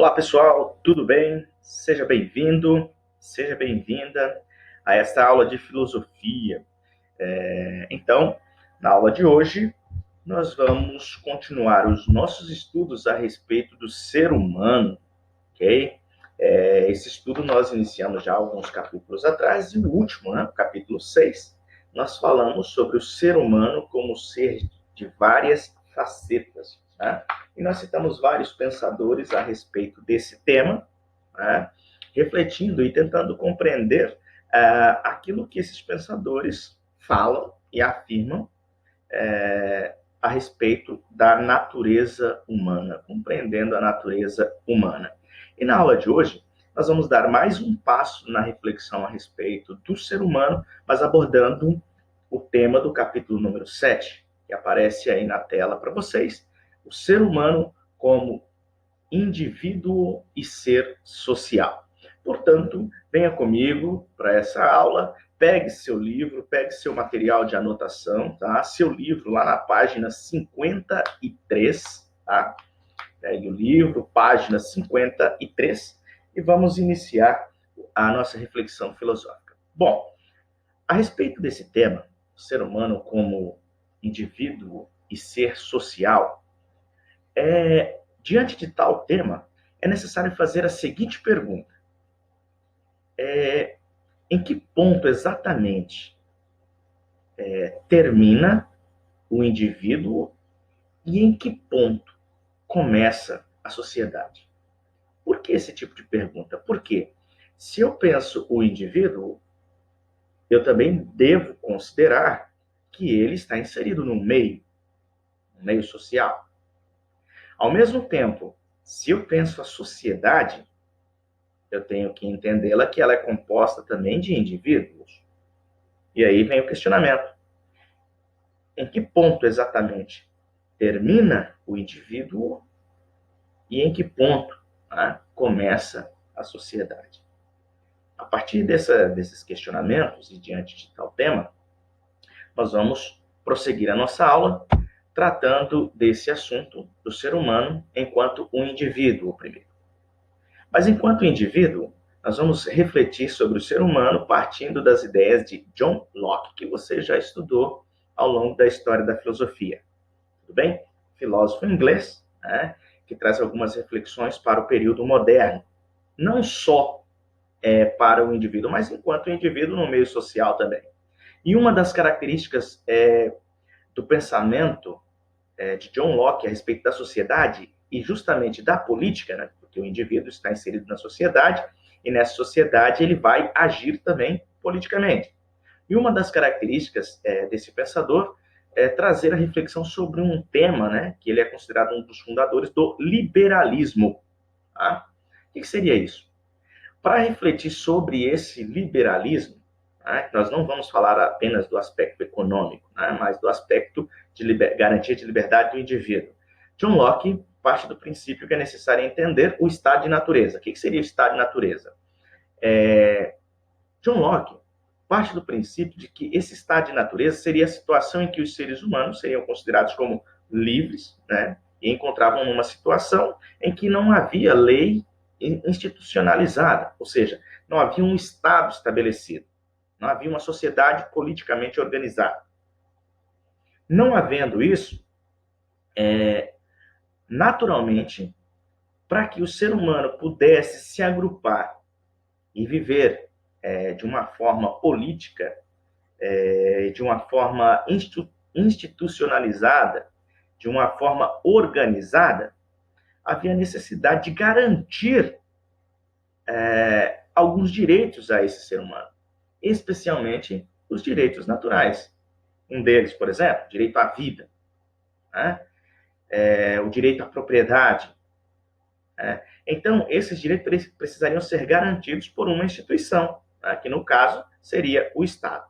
Olá, pessoal, tudo bem? Seja bem-vindo, seja bem-vinda a esta aula de filosofia. Então, na aula de hoje, nós vamos continuar os nossos estudos a respeito do ser humano, ok? Esse estudo nós iniciamos já alguns capítulos atrás, e o último, o capítulo 6, nós falamos sobre o ser humano como ser de várias facetas, né? E nós citamos vários pensadores a respeito desse tema, né? Refletindo e tentando compreender aquilo que esses pensadores falam e afirmam a respeito da natureza humana, compreendendo a natureza humana. E na aula de hoje, nós vamos dar mais um passo na reflexão a respeito do ser humano, mas abordando o tema do capítulo número 7, que aparece aí na tela para vocês, o ser humano como indivíduo e ser social. Portanto, venha comigo para essa aula, pegue seu livro, pegue seu material de anotação, tá? Seu livro lá na página 53, tá? Pegue o livro, página 53, e vamos iniciar a nossa reflexão filosófica. Bom, a respeito desse tema, o ser humano como indivíduo e ser social, diante de tal tema, é necessário fazer a seguinte pergunta: em que ponto exatamente termina o indivíduo e em que ponto começa a sociedade? Por que esse tipo de pergunta? Porque se eu penso o indivíduo, eu também devo considerar que ele está inserido no meio social. Ao mesmo tempo, se eu penso a sociedade, eu tenho que entendê-la que ela é composta também de indivíduos. E aí vem o questionamento: em que ponto exatamente termina o indivíduo e em que ponto começa a sociedade? A partir desses questionamentos e diante de tal tema, nós vamos prosseguir a nossa aula tratando desse assunto do ser humano enquanto um indivíduo primeiro. Mas enquanto indivíduo, nós vamos refletir sobre o ser humano partindo das ideias de John Locke, que você já estudou ao longo da história da filosofia. Tudo bem? Filósofo inglês, que traz algumas reflexões para o período moderno. Não só para o indivíduo, mas enquanto indivíduo no meio social também. E uma das características do pensamento de John Locke a respeito da sociedade e justamente da política, né? Porque o indivíduo está inserido na sociedade e nessa sociedade ele vai agir também politicamente. E uma das características desse pensador é trazer a reflexão sobre um tema, né, que ele é considerado um dos fundadores do liberalismo. Tá? O que seria isso? Para refletir sobre esse liberalismo, nós não vamos falar apenas do aspecto econômico, mas do aspecto de garantia de liberdade do indivíduo. John Locke parte do princípio que é necessário entender o estado de natureza. O que seria o estado de natureza? John Locke parte do princípio de que esse estado de natureza seria a situação em que os seres humanos seriam considerados como livres, e encontravam numa situação em que não havia lei institucionalizada, ou seja, não havia um Estado estabelecido, não havia uma sociedade politicamente organizada. Não havendo isso, naturalmente, para que o ser humano pudesse se agrupar e viver de uma forma política, de uma forma institucionalizada, de uma forma organizada, havia necessidade de garantir alguns direitos a esse ser humano, especialmente os direitos naturais. Um deles, por exemplo, o direito à vida, o direito à propriedade. Então, esses direitos precisariam ser garantidos por uma instituição, que no caso seria o Estado.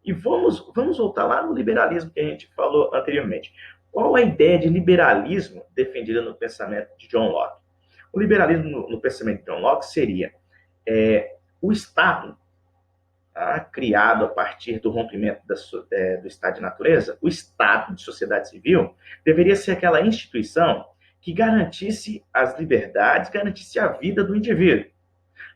E vamos voltar lá no liberalismo que a gente falou anteriormente. Qual a ideia de liberalismo defendida no pensamento de John Locke? O liberalismo no pensamento de John Locke seria o Estado, criado a partir do rompimento do Estado de natureza, o Estado de sociedade civil, deveria ser aquela instituição que garantisse as liberdades, garantisse a vida do indivíduo,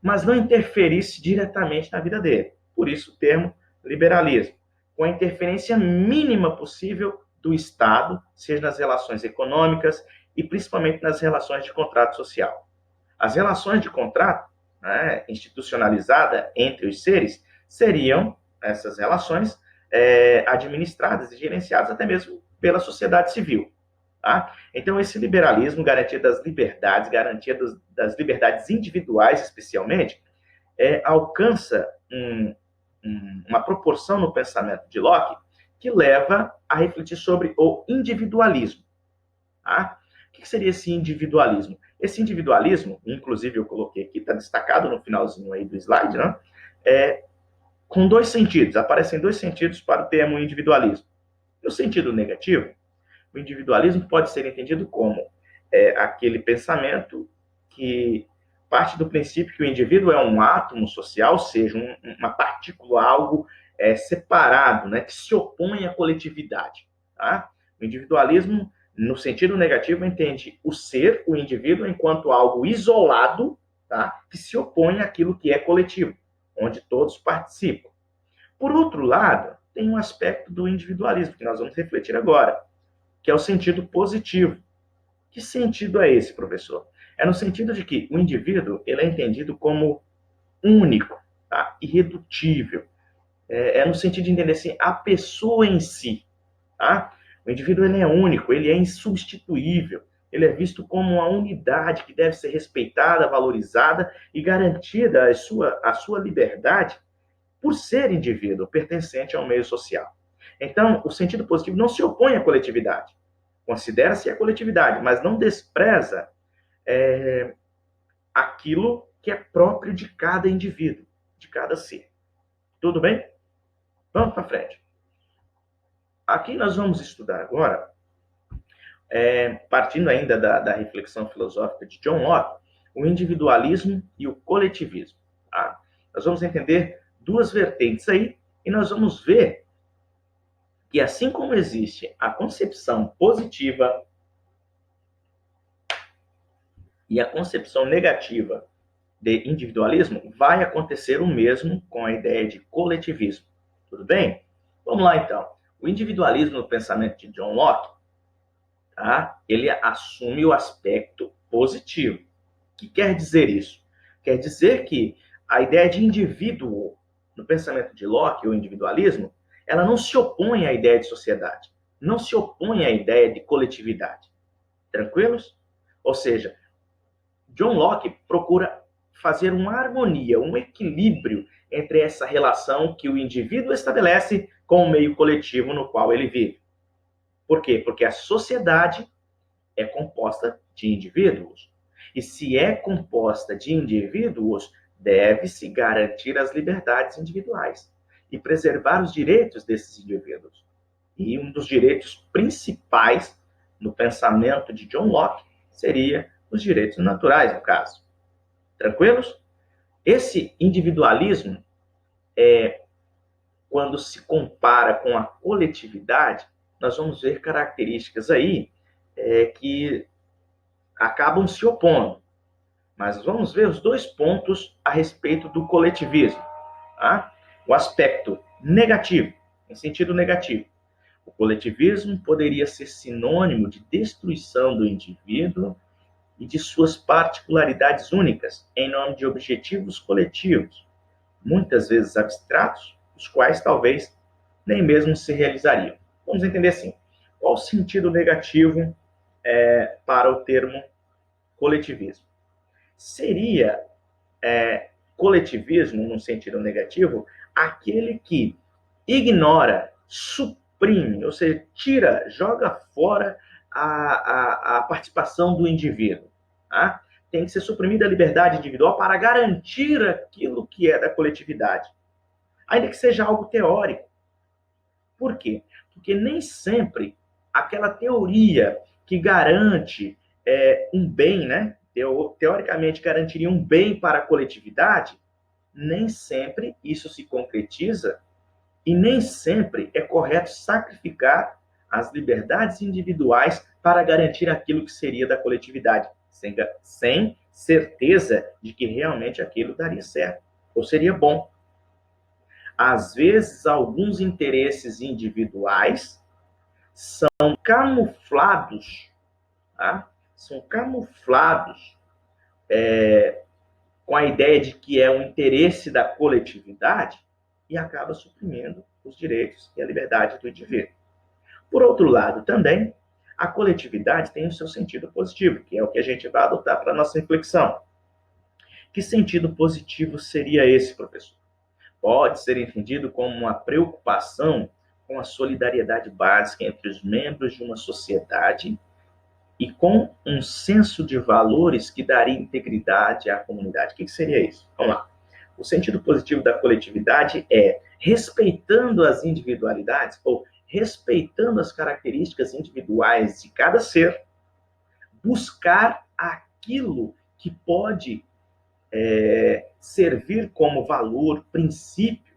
mas não interferisse diretamente na vida dele. Por isso o termo liberalismo, com a interferência mínima possível do Estado, seja nas relações econômicas e principalmente nas relações de contrato social. As relações de contrato, né, institucionalizada entre os seres, seriam essas relações administradas e gerenciadas até mesmo pela sociedade civil. Tá? Então, esse liberalismo, garantia das liberdades, garantia das liberdades individuais, especialmente, alcança uma proporção no pensamento de Locke que leva a refletir sobre o individualismo. Tá? O que seria esse individualismo? Esse individualismo, inclusive eu coloquei aqui, está destacado no finalzinho aí do slide, né? Com dois sentidos, aparecem dois sentidos para o termo individualismo. No sentido negativo, o individualismo pode ser entendido como aquele pensamento que parte do princípio que o indivíduo é um átomo social, ou seja, uma partícula, algo separado, né, que se opõe à coletividade. Tá? O individualismo, no sentido negativo, entende o ser, o indivíduo, enquanto algo isolado, tá, que se opõe àquilo que é coletivo, onde todos participam. Por outro lado, tem um aspecto do individualismo, que nós vamos refletir agora, que é o sentido positivo. Que sentido é esse, professor? É no sentido de que o indivíduo ele é entendido como único, tá? Irredutível. No sentido de entender assim, a pessoa em si. Tá? O indivíduo ele é único, ele é insubstituível. Ele é visto como uma unidade que deve ser respeitada, valorizada e garantida a sua liberdade por ser indivíduo, pertencente ao meio social. Então, o sentido positivo não se opõe à coletividade. Considera-se a coletividade, mas não despreza aquilo que é próprio de cada indivíduo, de cada ser. Tudo bem? Vamos para frente. Aqui nós vamos estudar agora, partindo ainda da reflexão filosófica de John Locke, o individualismo e o coletivismo. Tá? Nós vamos entender duas vertentes aí e nós vamos ver que assim como existe a concepção positiva e a concepção negativa de individualismo, vai acontecer o mesmo com a ideia de coletivismo. Tudo bem? Vamos lá, então. O individualismo no pensamento de John Locke, tá? Ele assume o aspecto positivo. O que quer dizer isso? Quer dizer que a ideia de indivíduo no pensamento de Locke, o individualismo, ela não se opõe à ideia de sociedade, não se opõe à ideia de coletividade. Tranquilos? Ou seja, John Locke procura fazer uma harmonia, um equilíbrio entre essa relação que o indivíduo estabelece com o meio coletivo no qual ele vive. Por quê? Porque a sociedade é composta de indivíduos. E se é composta de indivíduos, deve-se garantir as liberdades individuais e preservar os direitos desses indivíduos. E um dos direitos principais no pensamento de John Locke seria os direitos naturais, no caso. Tranquilos? Esse individualismo, quando se compara com a coletividade, nós vamos ver características aí que acabam se opondo. Mas vamos ver os dois pontos a respeito do coletivismo. Tá? O aspecto negativo, em sentido negativo. O coletivismo poderia ser sinônimo de destruição do indivíduo e de suas particularidades únicas, em nome de objetivos coletivos, muitas vezes abstratos, os quais talvez nem mesmo se realizariam. Vamos entender assim, qual o sentido negativo para o termo coletivismo? Seria coletivismo, no sentido negativo, aquele que ignora, suprime, ou seja, tira, joga fora a participação do indivíduo. Tá? Tem que ser suprimida a liberdade individual para garantir aquilo que é da coletividade, ainda que seja algo teórico. Por quê? Porque nem sempre aquela teoria que garante um bem, né? Teoricamente garantiria um bem para a coletividade, nem sempre isso se concretiza e nem sempre é correto sacrificar as liberdades individuais para garantir aquilo que seria da coletividade, sem certeza de que realmente aquilo daria certo ou seria bom. Às vezes, alguns interesses individuais são camuflados, tá? São camuflados com a ideia de que é um interesse da coletividade e acaba suprimindo os direitos e a liberdade do indivíduo. Por outro lado, também, a coletividade tem o seu sentido positivo, que é o que a gente vai adotar para a nossa reflexão. Que sentido positivo seria esse, professor? Pode ser entendido como uma preocupação com a solidariedade básica entre os membros de uma sociedade e com um senso de valores que daria integridade à comunidade. O que seria isso? Vamos lá. O sentido positivo da coletividade é respeitando as individualidades ou respeitando as características individuais de cada ser, buscar aquilo que pode servir como valor, princípio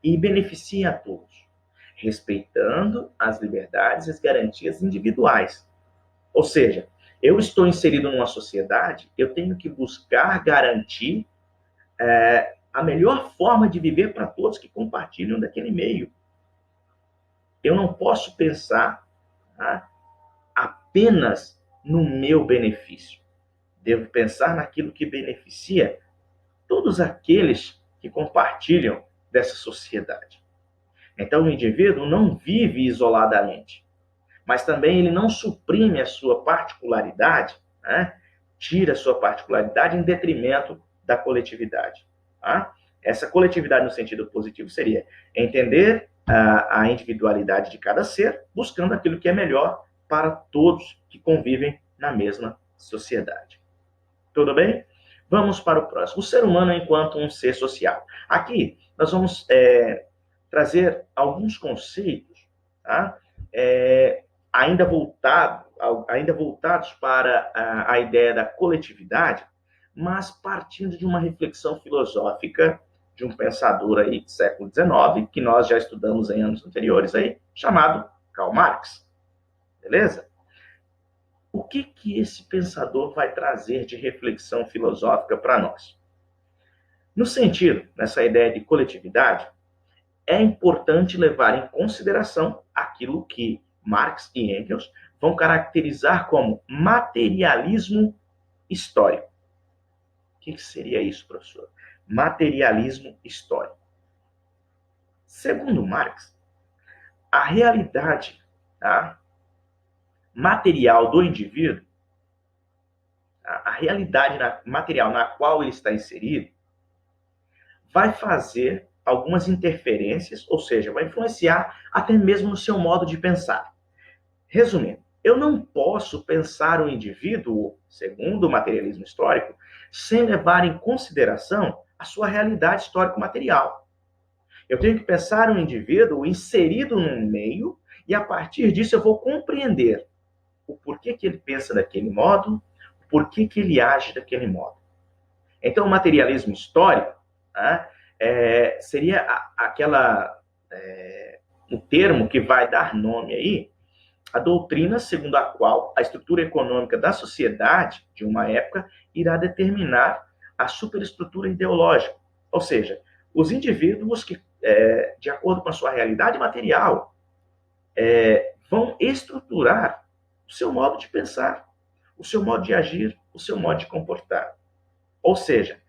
e beneficia a todos, respeitando as liberdades e as garantias individuais. Ou seja, eu estou inserido numa sociedade, eu tenho que buscar garantir a melhor forma de viver para todos que compartilham daquele meio. Eu não posso pensar apenas no meu benefício. Devo pensar naquilo que beneficia todos aqueles que compartilham dessa sociedade. Então, o indivíduo não vive isoladamente, mas também ele não suprime a sua particularidade, tira a sua particularidade em detrimento da coletividade. Tá? Essa coletividade, no sentido positivo, seria entender a individualidade de cada ser, buscando aquilo que é melhor para todos que convivem na mesma sociedade. Tudo bem? Vamos para o próximo. O ser humano enquanto um ser social. Aqui, nós vamos trazer alguns conceitos, tá? Ainda voltados para a ideia da coletividade, mas partindo de uma reflexão filosófica de um pensador aí do século XIX, que nós já estudamos em anos anteriores, aí, chamado Karl Marx. Beleza? O que esse pensador vai trazer de reflexão filosófica para nós? No sentido, nessa ideia de coletividade, é importante levar em consideração aquilo que Marx e Engels vão caracterizar como materialismo histórico. O que seria isso, professor? Materialismo histórico. Segundo Marx, a realidade material do indivíduo, a realidade material na qual ele está inserido, vai fazer algumas interferências, ou seja, vai influenciar até mesmo no seu modo de pensar. Resumindo, eu não posso pensar o indivíduo, segundo o materialismo histórico, sem levar em consideração a sua realidade histórico-material. Eu tenho que pensar um indivíduo inserido num meio e, a partir disso, eu vou compreender o porquê que ele pensa daquele modo, o porquê que ele age daquele modo. Então, o materialismo histórico seria o termo que vai dar nome aí à doutrina segundo a qual a estrutura econômica da sociedade de uma época irá determinar a superestrutura ideológica. Ou seja, os indivíduos que, de acordo com a sua realidade material, vão estruturar o seu modo de pensar, o seu modo de agir, o seu modo de comportar. Ou seja,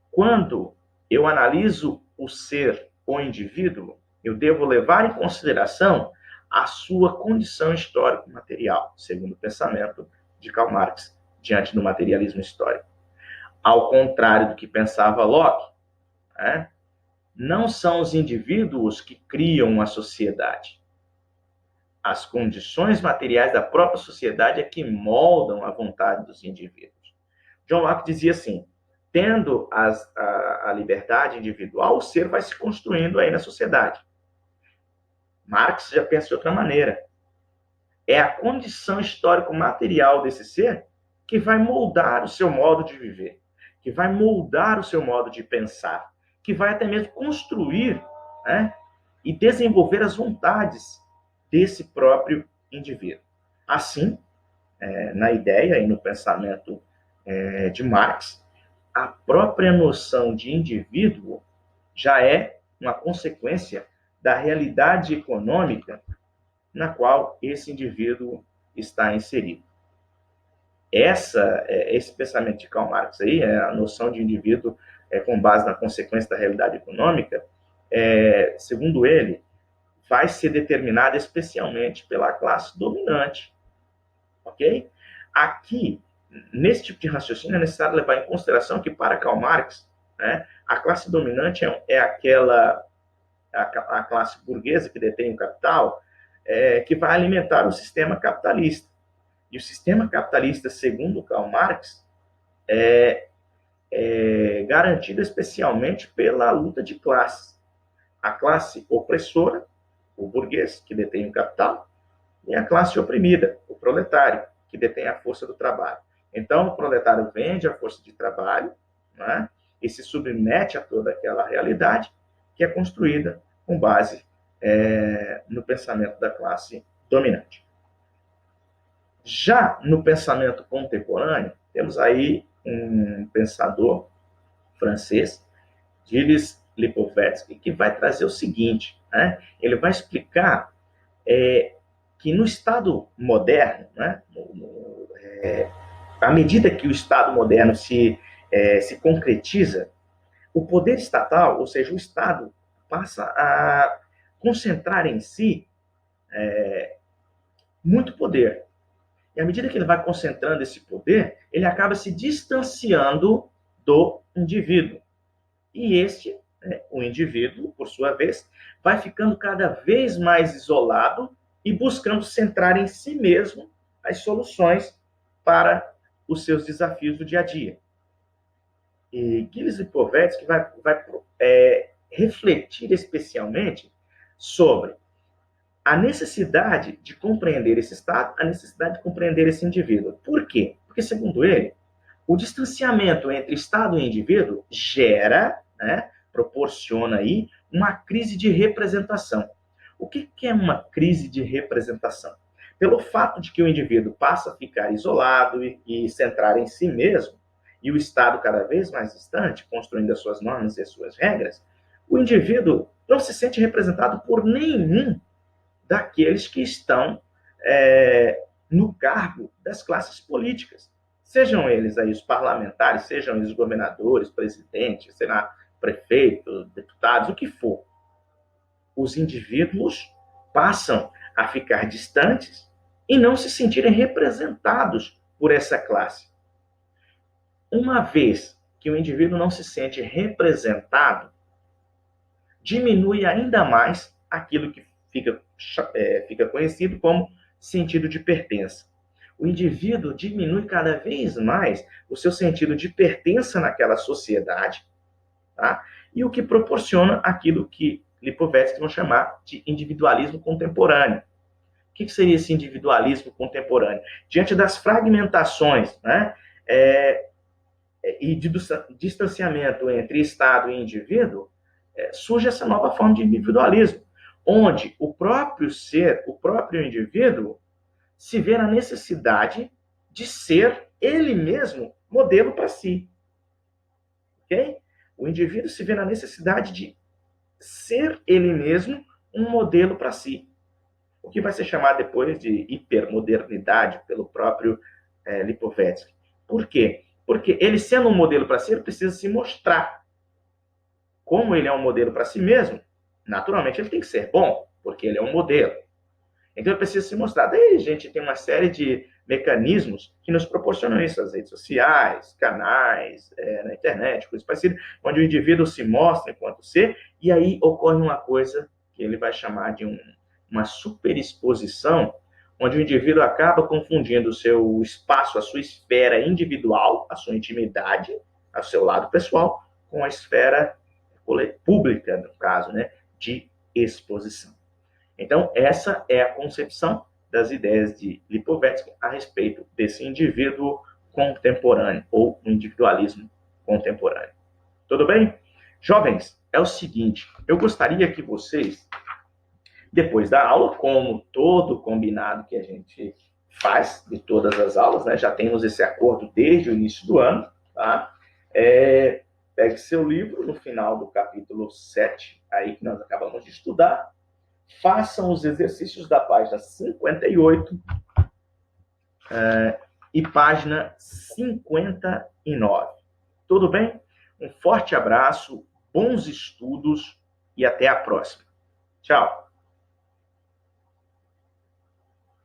quando eu analiso o ser, o indivíduo, eu devo levar em consideração a sua condição histórico-material, segundo o pensamento de Karl Marx, diante do materialismo histórico. Ao contrário do que pensava Locke, não são os indivíduos que criam a sociedade. As condições materiais da própria sociedade é que moldam a vontade dos indivíduos. John Locke dizia assim: tendo a liberdade individual, o ser vai se construindo aí na sociedade. Marx já pensa de outra maneira. É a condição histórico-material desse ser que vai moldar o seu modo de viver, que vai moldar o seu modo de pensar, que vai até mesmo construir e desenvolver as vontades desse próprio indivíduo. Assim, na ideia e no pensamento de Marx, a própria noção de indivíduo já é uma consequência da realidade econômica na qual esse indivíduo está inserido. Esse pensamento de Karl Marx aí, a noção de indivíduo com base na consequência da realidade econômica, segundo ele, vai ser determinada especialmente pela classe dominante, ok? Aqui, nesse tipo de raciocínio, é necessário levar em consideração que, para Karl Marx, né, a classe dominante é aquela a classe burguesa que detém o capital, que vai alimentar o sistema capitalista. E o sistema capitalista, segundo Karl Marx, é garantido especialmente pela luta de classes. A classe opressora, o burguês, que detém o capital, e a classe oprimida, o proletário, que detém a força do trabalho. Então, o proletário vende a força de trabalho, né, e se submete a toda aquela realidade que é construída com base no pensamento da classe dominante. Já no pensamento contemporâneo, temos aí um pensador francês, Gilles Lipovetsky, que vai trazer o seguinte, né? Ele vai explicar que no Estado moderno, né, à medida que o Estado moderno se concretiza, o poder estatal, ou seja, o Estado, passa a concentrar em si muito poder. E à medida que ele vai concentrando esse poder, ele acaba se distanciando do indivíduo. E o indivíduo, por sua vez, vai ficando cada vez mais isolado e buscando centrar em si mesmo as soluções para os seus desafios do dia a dia. E Gilles Lipovetsky vai refletir especialmente sobre a necessidade de compreender esse Estado, a necessidade de compreender esse indivíduo. Por quê? Porque, segundo ele, o distanciamento entre Estado e indivíduo gera, né, proporciona aí uma crise de representação. O que é uma crise de representação? Pelo fato de que o indivíduo passa a ficar isolado e centrar em si mesmo, e o Estado cada vez mais distante, construindo as suas normas e as suas regras, o indivíduo não se sente representado por nenhum daqueles que estão no cargo das classes políticas. Sejam eles aí os parlamentares, sejam eles os governadores, presidentes, sei lá, prefeitos, deputados, o que for. Os indivíduos passam a ficar distantes e não se sentirem representados por essa classe. Uma vez que o indivíduo não se sente representado, diminui ainda mais aquilo que fica conhecido como sentido de pertença. O indivíduo diminui cada vez mais o seu sentido de pertença naquela sociedade, tá? E o que proporciona aquilo que Lipovetsky vai chamar de individualismo contemporâneo. O que seria esse individualismo contemporâneo? Diante das fragmentações, né, e de distanciamento entre Estado e indivíduo, surge essa nova forma de individualismo, onde o próprio ser, o próprio indivíduo, se vê na necessidade de ser ele mesmo modelo para si. Ok? O indivíduo se vê na necessidade de ser ele mesmo um modelo para si. O que vai ser chamado depois de hipermodernidade pelo próprio Lipovetsky. Por quê? Porque ele sendo um modelo para si, ele precisa se mostrar. Como ele é um modelo para si mesmo, naturalmente ele tem que ser bom, porque ele é um modelo. Então ele precisa se mostrar. Daí a gente tem uma série de mecanismos que nos proporcionam isso, as redes sociais, canais, na internet, coisas parecidas, onde o indivíduo se mostra enquanto ser, e aí ocorre uma coisa que ele vai chamar de uma superexposição, onde o indivíduo acaba confundindo o seu espaço, a sua esfera individual, a sua intimidade, o seu lado pessoal, com a esfera pública, no caso, né, de exposição. Então, essa é a concepção das ideias de Lipovetsky a respeito desse indivíduo contemporâneo, ou individualismo contemporâneo. Tudo bem? Jovens, é o seguinte, eu gostaria que vocês, depois da aula, como todo combinado que a gente faz de todas as aulas, né? Já temos esse acordo desde o início do ano, tá? Pegue seu livro no final do capítulo 7, aí que nós acabamos de estudar, façam os exercícios da página 58 e página 59. Tudo bem? Um forte abraço, bons estudos e até a próxima. Tchau!